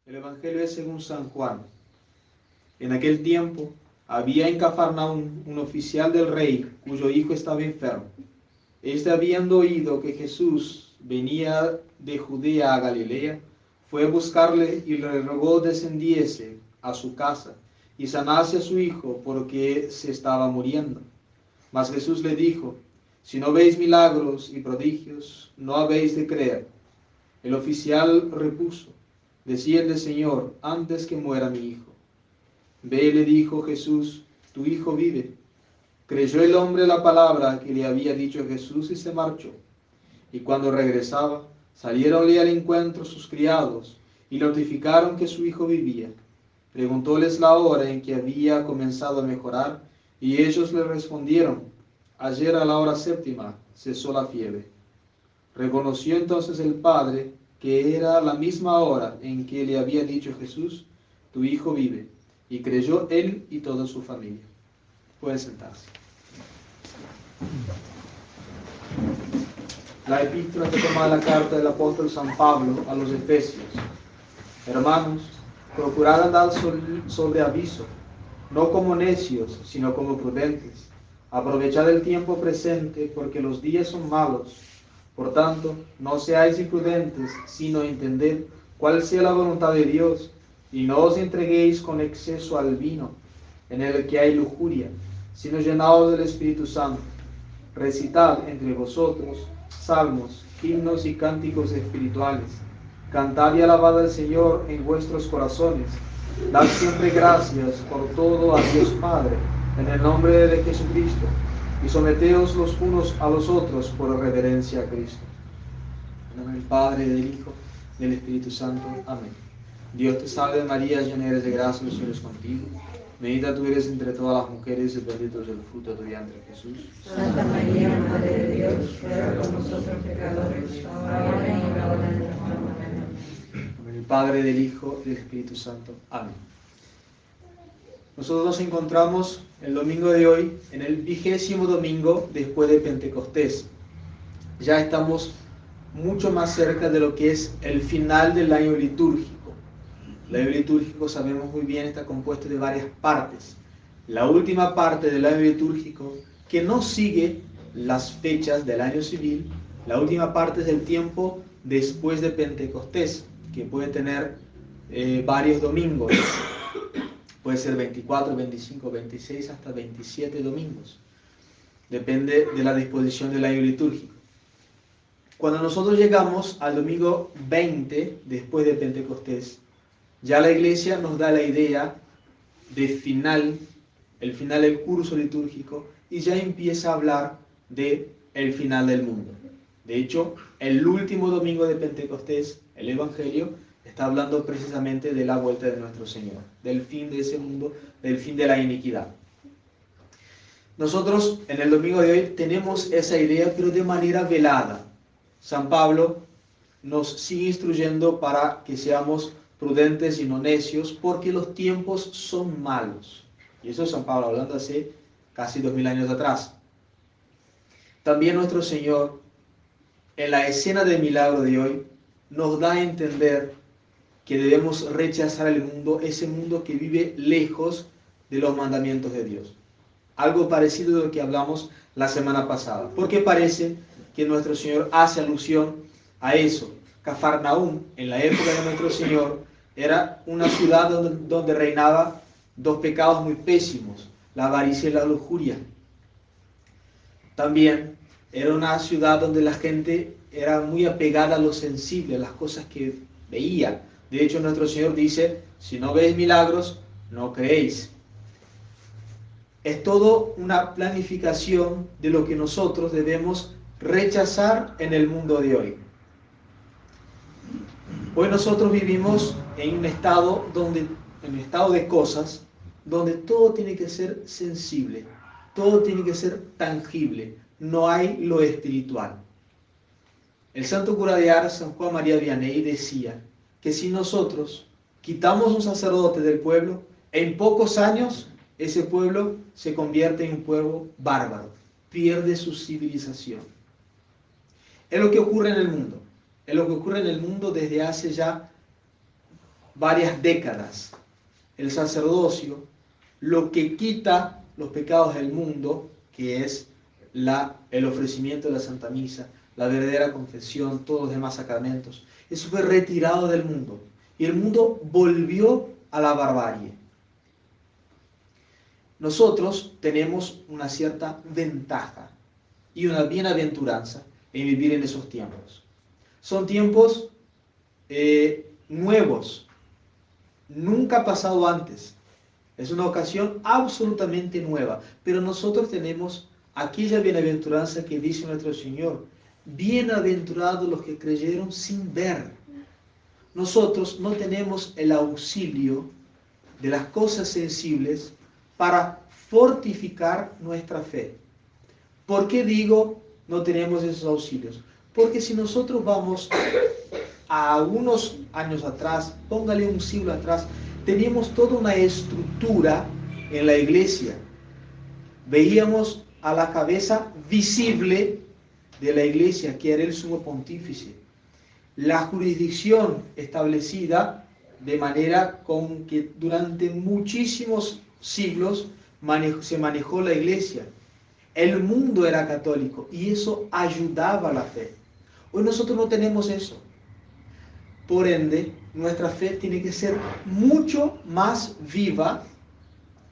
El Evangelio es según San Juan. En aquel tiempo había en Cafarnaúm un oficial del rey cuyo hijo estaba enfermo. Este, habiendo oído que Jesús venía de Judea a Galilea, fue a buscarle y le rogó descendiese a su casa y sanase a su hijo, porque se estaba muriendo. Mas Jesús le dijo: si no veis milagros y prodigios, no habéis de creer. El oficial repuso: decídle, Señor, antes que muera mi hijo. Ve, le dijo Jesús, tu hijo vive. Creyó el hombre la palabra que le había dicho Jesús y se marchó. Y cuando regresaba, salieronle al encuentro sus criados y notificaron que su hijo vivía. Preguntóles la hora en que había comenzado a mejorar, y ellos le respondieron: ayer a la hora séptima cesó la fiebre. Reconoció entonces el padre que era la misma hora en que le había dicho Jesús: tu hijo vive. Y creyó él y toda su familia. Pueden sentarse. La epístola que toma la carta del apóstol San Pablo a los Efesios. Hermanos, procurad andar sobre aviso, no como necios, sino como prudentes. Aprovechad el tiempo presente, porque los días son malos. Por tanto, no seáis imprudentes, sino entended cuál sea la voluntad de Dios, y no os entreguéis con exceso al vino, en el que hay lujuria, sino llenaos del Espíritu Santo. Recitad entre vosotros salmos, himnos y cánticos espirituales. Cantad y alabad al Señor en vuestros corazones. Dad siempre gracias por todo a Dios Padre, en el nombre de Jesucristo, y someteos los unos a los otros por reverencia a Cristo. En nombre del Padre, del Hijo, del Espíritu Santo. Amén. Dios te salve María, llena eres de gracia, el Señor es contigo. Bendita tú eres entre todas las mujeres, y bendito es el fruto de tu vientre, Jesús. Santa María, Madre de Dios, ruega por nosotros pecadores, ahora y en la hora de nuestra muerte. Amén. En el Padre, del Hijo y del Espíritu Santo. Amén. Nosotros nos encontramos el domingo de hoy en el 20º domingo después de Pentecostés. Ya estamos mucho más cerca de lo que es el final del año litúrgico. El año litúrgico, sabemos muy bien, está compuesto de varias partes. La última parte del año litúrgico, que no sigue las fechas del año civil, la última parte es el tiempo después de Pentecostés, que puede tener varios domingos. Puede ser 24, 25, 26, hasta 27 domingos. Depende de la disposición del año litúrgico. Cuando nosotros llegamos al domingo 20 después de Pentecostés, ya la Iglesia nos da la idea de final, el final del curso litúrgico, y ya empieza a hablar de el final del mundo. De hecho, el último domingo de Pentecostés, el Evangelio, está hablando precisamente de la vuelta de nuestro Señor, del fin de ese mundo, del fin de la iniquidad. Nosotros en el domingo de hoy tenemos esa idea, pero de manera velada. San Pablo nos sigue instruyendo para que seamos prudentes y no necios, porque los tiempos son malos. Y eso es San Pablo hablando hace casi 2000 años atrás. También nuestro Señor, en la escena del milagro de hoy, nos da a entender que debemos rechazar el mundo, ese mundo que vive lejos de los mandamientos de Dios. Algo parecido de lo que hablamos la semana pasada, porque parece que nuestro Señor hace alusión a eso. Cafarnaúm, en la época de nuestro Señor, era una ciudad donde reinaba dos pecados muy pésimos, la avaricia y la lujuria. También era una ciudad donde la gente era muy apegada a lo sensible, a las cosas que veía. De hecho, nuestro Señor dice: si no veis milagros, no creéis. Es todo una planificación de lo que nosotros debemos rechazar en el mundo de hoy. Hoy nosotros vivimos en un estado de cosas donde todo tiene que ser sensible, todo tiene que ser tangible, no hay lo espiritual. El santo cura de Ars, San Juan María Vianney, decía que si nosotros quitamos un sacerdote del pueblo, en pocos años ese pueblo se convierte en un pueblo bárbaro, pierde su civilización. Es lo que ocurre en el mundo. Es lo que ocurre en el mundo desde hace ya varias décadas. El sacerdocio, lo que quita los pecados del mundo, que es el ofrecimiento de la Santa Misa, la verdadera confesión, todos los demás sacramentos, eso fue retirado del mundo. Y el mundo volvió a la barbarie. Nosotros tenemos una cierta ventaja y una bienaventuranza en vivir en esos tiempos. Son tiempos nuevos, nunca ha pasado antes. Es una ocasión absolutamente nueva, pero nosotros tenemos aquella bienaventuranza que dice nuestro Señor: bienaventurados los que creyeron sin ver. Nosotros no tenemos el auxilio de las cosas sensibles para fortificar nuestra fe. ¿Por qué digo no tenemos esos auxilios? Porque si nosotros vamos a unos años atrás, póngale un siglo atrás, teníamos toda una estructura en la iglesia. Veíamos a la cabeza visible de la iglesia, que era el sumo pontífice. La jurisdicción establecida de manera con que durante muchísimos siglos se manejó la iglesia. El mundo era católico y eso ayudaba a la fe. Hoy nosotros no tenemos eso. Por ende, nuestra fe tiene que ser mucho más viva,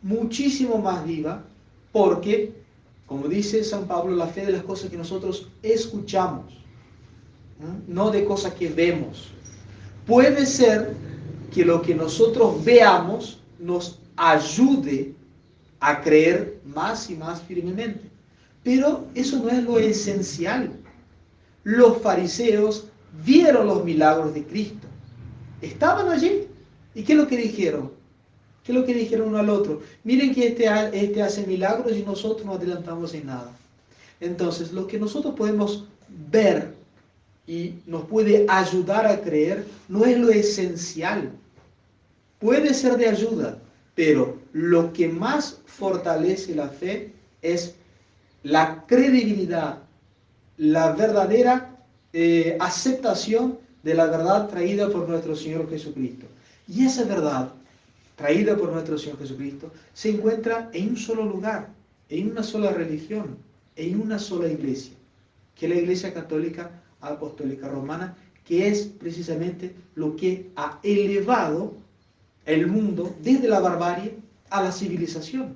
muchísimo más viva, porque, como dice San Pablo, la fe de las cosas que nosotros escuchamos, no de cosas que vemos. Puede ser que lo que nosotros veamos nos ayude a creer más y más firmemente, pero eso no es lo esencial. Los fariseos vieron los milagros de Cristo, estaban allí, ¿y qué es lo que dijeron? ¿Qué es lo que dijeron uno al otro? Miren que este hace milagros y nosotros no adelantamos en nada. Entonces, lo que nosotros podemos ver y nos puede ayudar a creer no es lo esencial. Puede ser de ayuda, pero lo que más fortalece la fe es la credibilidad, la verdadera aceptación de la verdad traída por nuestro Señor Jesucristo. Y esa verdad traída por nuestro Señor Jesucristo se encuentra en un solo lugar, en una sola religión, en una sola iglesia, que es la Iglesia Católica Apostólica Romana, que es precisamente lo que ha elevado el mundo desde la barbarie a la civilización.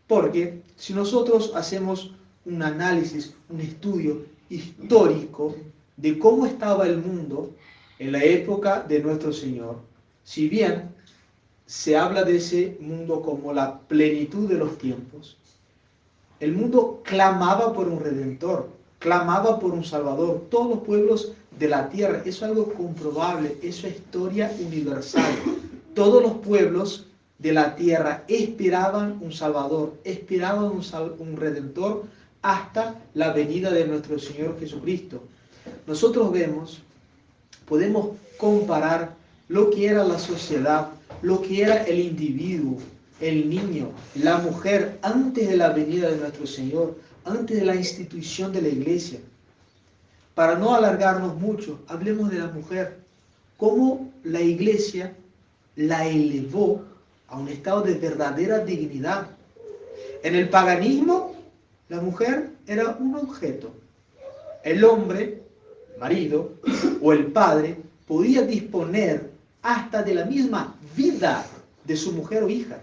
Porque si nosotros hacemos un análisis, un estudio histórico de cómo estaba el mundo en la época de nuestro Señor, si bien se habla de ese mundo como la plenitud de los tiempos, el mundo clamaba por un Redentor, clamaba por un Salvador. Todos los pueblos de la tierra, eso es algo comprobable, eso es historia universal. Todos los pueblos de la tierra esperaban un Salvador, esperaban un Redentor hasta la venida de nuestro Señor Jesucristo. Nosotros podemos comparar lo que era la sociedad, lo que era el individuo, el niño, la mujer, antes de la venida de nuestro Señor, antes de la institución de la iglesia. Para no alargarnos mucho, hablemos de la mujer. Cómo la iglesia la elevó a un estado de verdadera dignidad. En el paganismo, la mujer era un objeto. El hombre, el marido o el padre podía disponer hasta de la misma vida de su mujer o hija.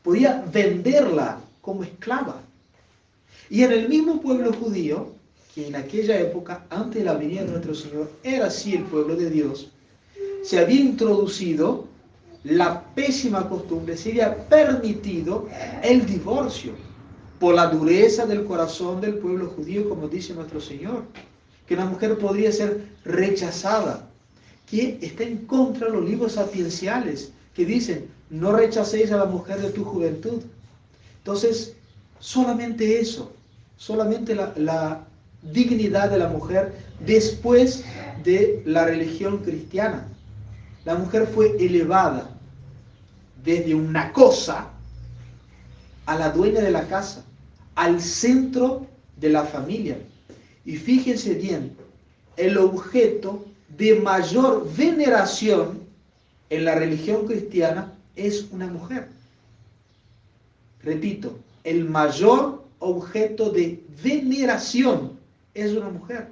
Podía venderla como esclava. Y en el mismo pueblo judío, que en aquella época, antes de la venida de nuestro Señor, era así el pueblo de Dios, se había introducido la pésima costumbre, se había permitido el divorcio por la dureza del corazón del pueblo judío, como dice nuestro Señor, que una mujer podría ser rechazada, que está en contra de los libros sapienciales, que dicen, no rechacéis a la mujer de tu juventud. Entonces, solamente eso, solamente la dignidad de la mujer después de la religión cristiana. La mujer fue elevada desde una cosa a la dueña de la casa, al centro de la familia. Y fíjense bien, el objeto de mayor veneración en la religión cristiana es una mujer. Repito, el mayor objeto de veneración es una mujer.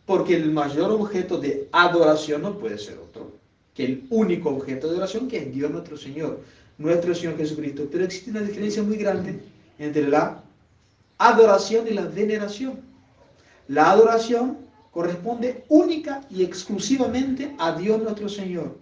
Porque el mayor objeto de adoración no puede ser otro que el único objeto de adoración, que es Dios nuestro Señor Jesucristo. Pero existe una diferencia muy grande entre la adoración y la veneración. La adoración corresponde única y exclusivamente a Dios nuestro Señor,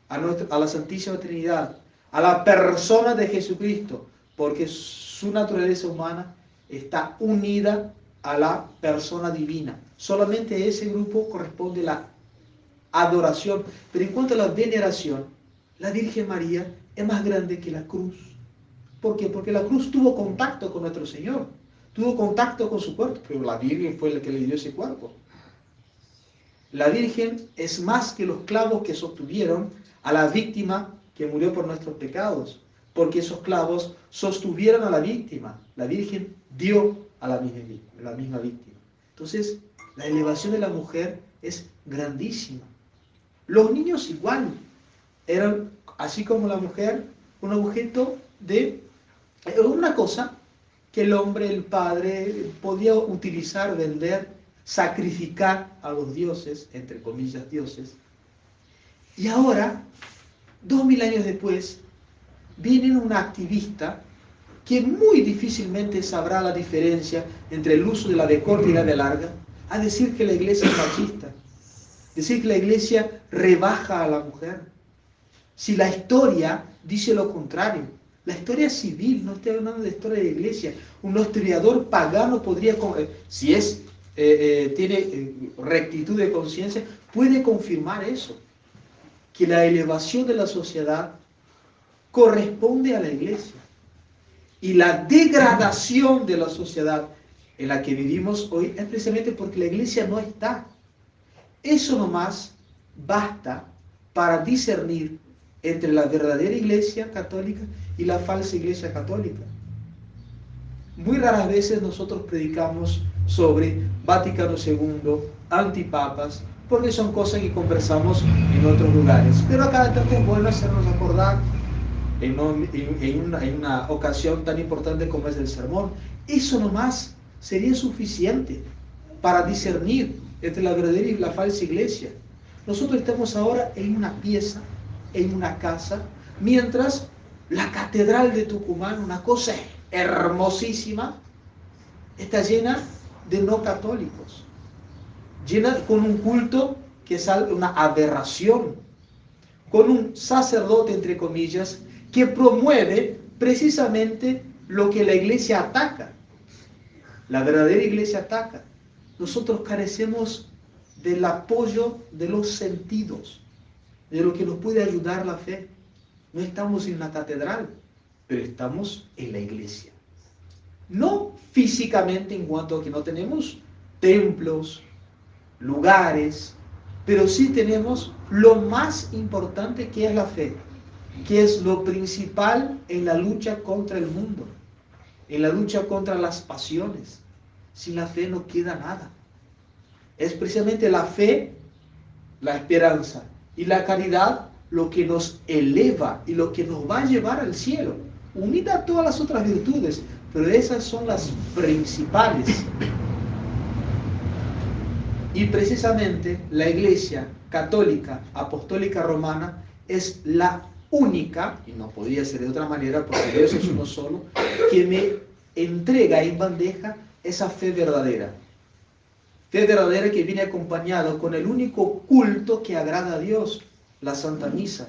a la Santísima Trinidad, a la persona de Jesucristo, porque su naturaleza humana está unida a la persona divina. Solamente a ese grupo corresponde la adoración. Pero en cuanto a la veneración, la Virgen María es más grande que la cruz. ¿Por qué? Porque la cruz tuvo contacto con nuestro Señor, tuvo contacto con su cuerpo, pero la Virgen fue la que le dio ese cuerpo. La Virgen es más que los clavos que sostuvieron a la víctima que murió por nuestros pecados, porque esos clavos sostuvieron a la víctima. La Virgen dio a la misma víctima. Entonces, la elevación de la mujer es grandísima. Los niños igual eran, así como la mujer, un objeto de una cosa que el hombre, el padre, podía utilizar, vender, sacrificar a los dioses, entre comillas dioses. Y ahora, 2000 años después, viene una activista que muy difícilmente sabrá la diferencia entre el uso de la B corta y la B larga, a decir que la iglesia es machista, decir que la iglesia rebaja a la mujer. Si la historia dice lo contrario, la historia civil, no estoy hablando de historia de la iglesia, un historiador pagano podría, si tiene rectitud de conciencia, puede confirmar eso, que la elevación de la sociedad corresponde a la iglesia. Y la degradación de la sociedad en la que vivimos hoy es precisamente porque la iglesia no está. Eso nomás basta para discernir entre la verdadera iglesia católica y la falsa iglesia católica. Muy raras veces nosotros predicamos sobre Vaticano II, antipapas, porque son cosas que conversamos en otros lugares. Pero acá tanto es bueno hacernos acordar en una ocasión tan importante como es el sermón. Eso nomás sería suficiente para discernir entre la verdadera y la falsa iglesia. Nosotros estamos ahora en una pieza, en una casa, mientras la catedral de Tucumán, una cosa hermosísima, está llena de no católicos, llena con un culto que es una aberración, con un sacerdote, entre comillas, que promueve precisamente lo que la iglesia ataca. La verdadera iglesia ataca. Nosotros carecemos del apoyo de los sentidos, de lo que nos puede ayudar la fe. No estamos en una catedral, pero estamos en la iglesia. No físicamente, en cuanto a que no tenemos templos, lugares, pero sí tenemos lo más importante, que es la fe, que es lo principal en la lucha contra el mundo, en la lucha contra las pasiones. Sin la fe no queda nada. Es precisamente la fe, la esperanza y la caridad lo que nos eleva y lo que nos va a llevar al cielo, unida a todas las otras virtudes, pero esas son las principales. Y precisamente la Iglesia Católica Apostólica Romana es la única, y no podría ser de otra manera porque Dios es uno solo, que me entrega en bandeja esa fe verdadera. Fe verdadera que viene acompañada con el único culto que agrada a Dios, la Santa Misa.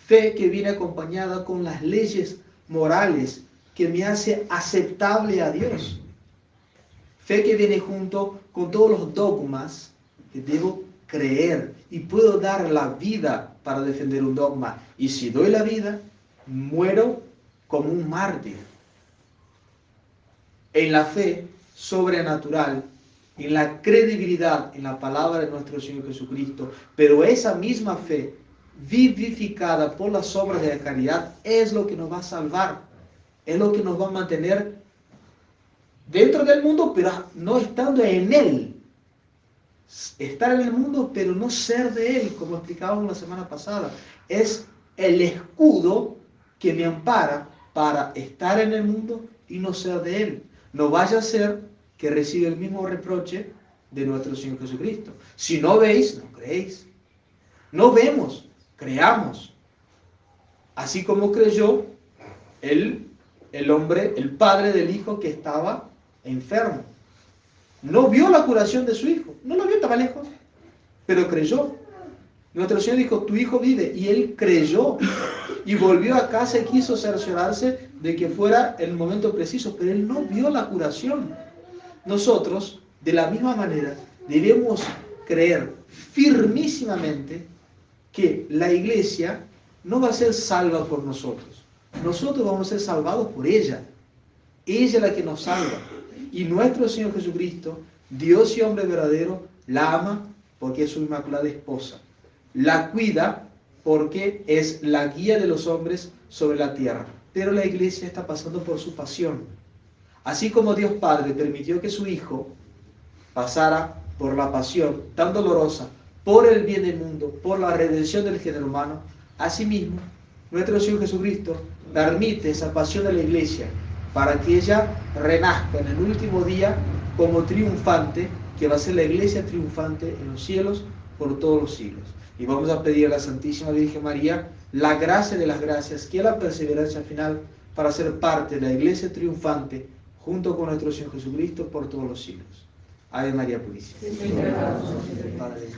Fe que viene acompañada con las leyes morales que me hace aceptable a Dios. Fe que viene junto con todos los dogmas que debo creer y puedo dar la vida para defender un dogma. Y si doy la vida, muero como un mártir. En la fe sobrenatural, en la credibilidad en la palabra de nuestro Señor Jesucristo, pero esa misma fe vivificada por las obras de la caridad es lo que nos va a salvar, es lo que nos va a mantener dentro del mundo, pero no estando en él, estar en el mundo, pero no ser de Él, como explicábamos la semana pasada. Es el escudo que me ampara para estar en el mundo y no ser de Él. No vaya a ser que reciba el mismo reproche de nuestro Señor Jesucristo. Si no veis, no creéis. No vemos, creamos. Así como creyó el hombre, el padre del hijo que estaba enfermo. No vio la curación de su hijo, no lo vio, estaba lejos, pero creyó. Nuestro Señor dijo, tu hijo vive, y él creyó, y volvió a casa y quiso cerciorarse de que fuera el momento preciso, pero él no vio la curación. Nosotros, de la misma manera, debemos creer firmísimamente que la iglesia no va a ser salva por nosotros. Nosotros vamos a ser salvados por ella. Ella es la que nos salva. Y nuestro Señor Jesucristo, Dios y hombre verdadero, la ama porque es su inmaculada esposa. La cuida porque es la guía de los hombres sobre la tierra. Pero la iglesia está pasando por su pasión. Así como Dios Padre permitió que su Hijo pasara por la pasión tan dolorosa, por el bien del mundo, por la redención del género humano, asimismo, nuestro Señor Jesucristo permite esa pasión de la iglesia para que ella renazca en el último día como triunfante, que va a ser la iglesia triunfante en los cielos por todos los siglos. Y vamos a pedir a la Santísima Virgen María la gracia de las gracias, que es la perseverancia final, para ser parte de la iglesia triunfante junto con nuestro Señor Jesucristo por todos los siglos. Ave María Purísima. Sí, sí, Padre.